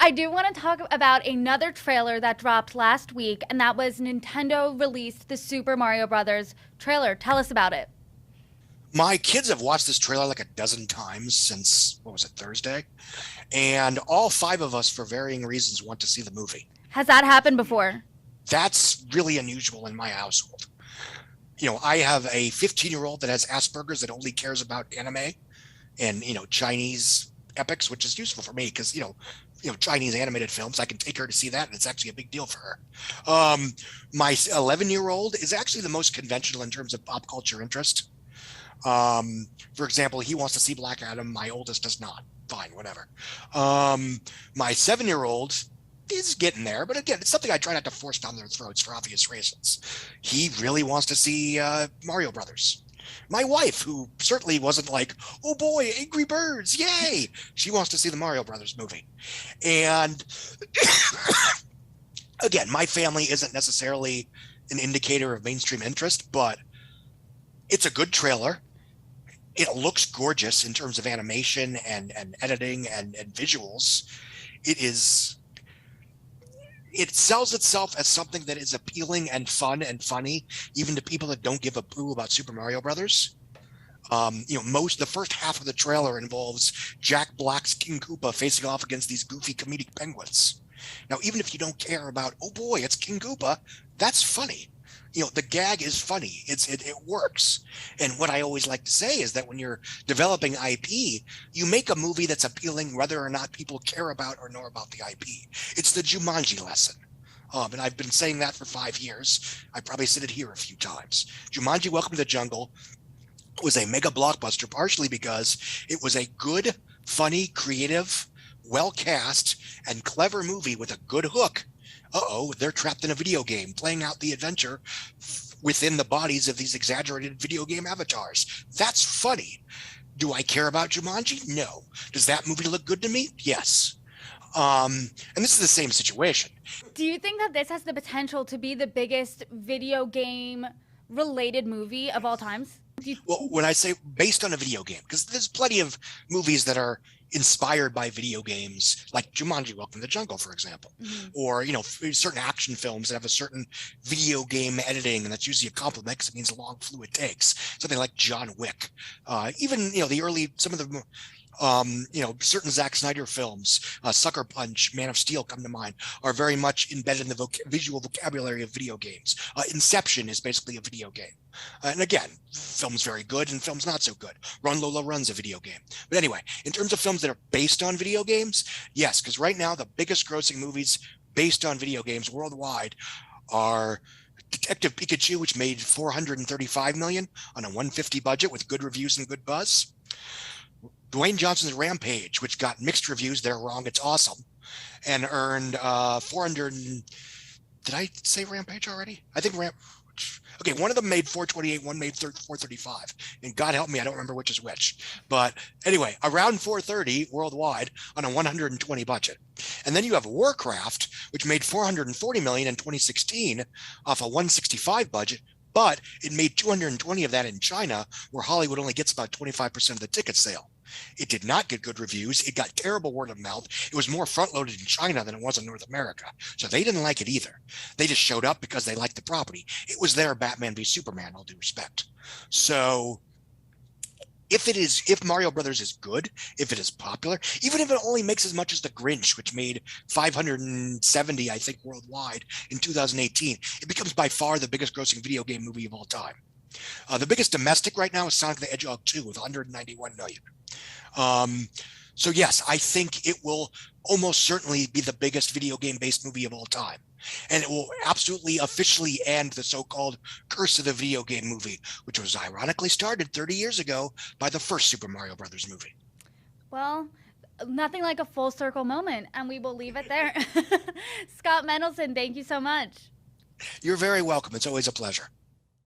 I do want to talk about another trailer that dropped last week, and that was Nintendo released the Super Mario Brothers trailer. Tell us about it. My kids have watched this trailer like a dozen times since, what was it, Thursday? And all five of us, for varying reasons, want to see the movie. Has that happened before? That's really unusual in my household. I have a 15-year-old that has Asperger's that only cares about anime and, Chinese epics, which is useful for me because, Chinese animated films, I can take her to see that, and it's actually a big deal for her. My 11-year-old is actually the most conventional in terms of pop culture interest. For example, he wants to see Black Adam. My oldest does not. Fine, whatever. My 7-year-old is getting there, but again, it's something I try not to force down their throats for obvious reasons. He really wants to see Mario Brothers. My wife, who certainly wasn't like, oh boy, Angry Birds, yay! She wants to see the Mario Brothers movie. And again, my family isn't necessarily an indicator of mainstream interest, but it's a good trailer. It looks gorgeous in terms of animation and editing and visuals. It sells itself as something that is appealing and fun and funny, even to people that don't give a poo about Super Mario Brothers. The first half of the trailer involves Jack Black's King Koopa facing off against these goofy comedic penguins. Now, even if you don't care about, oh boy, it's King Koopa, that's funny. The gag is funny. It works. And what I always like to say is that when you're developing IP, you make a movie that's appealing whether or not people care about or know about the IP. It's the Jumanji lesson. And I've been saying that for 5 years. I probably said it here a few times. Jumanji: Welcome to the Jungle was a mega blockbuster, partially because it was a good, funny, creative, well-cast, and clever movie with a good hook. They're trapped in a video game, playing out the adventure within the bodies of these exaggerated video game avatars. That's funny. Do I care about Jumanji? No. Does that movie look good to me? Yes. And this is the same situation. Do you think that this has the potential to be the biggest video game related movie of all times? Well, when I say based on a video game, because there's plenty of movies that are inspired by video games, like Jumanji: Welcome to the Jungle, for example, or certain action films that have a certain video game editing, and that's usually a compliment because it means long, fluid takes. Something like John Wick, even the early some of the. Certain Zack Snyder films, Sucker Punch, Man of Steel come to mind, are very much embedded in the visual vocabulary of video games. Inception is basically a video game. And again, film's very good and film's not so good. Run Lola Run's a video game. But anyway, in terms of films that are based on video games, yes, because right now the biggest grossing movies based on video games worldwide are Detective Pikachu, which made $435 million on a $150 budget with good reviews and good buzz. Dwayne Johnson's Rampage, which got mixed reviews, they're wrong, it's awesome, and earned 400. Did I say Rampage already? I think Okay, one of them made 428, one made 435, and God help me, I don't remember which is which. But anyway, around 430 worldwide on a 120 budget. And then you have Warcraft, which made 440 million in 2016 off a 165 budget. But it made 220 of that in China, where Hollywood only gets about 25% of the ticket sale. It did not get good reviews. It got terrible word of mouth. It was more front-loaded in China than it was in North America. So they didn't like it either. They just showed up because they liked the property. It was their Batman v Superman, all due respect. So if Mario Brothers is good, if it is popular, even if it only makes as much as The Grinch, which made 570, I think, worldwide in 2018, it becomes by far the biggest grossing video game movie of all time. The biggest domestic right now is Sonic the Hedgehog 2 with 191 million. So yes, I think it will almost certainly be the biggest video game-based movie of all time. And it will absolutely officially end the so-called curse of the video game movie, which was ironically started 30 years ago by the first Super Mario Brothers movie. Well, nothing like a full circle moment, and we will leave it there. Scott Mendelson, thank you so much. You're very welcome. It's always a pleasure.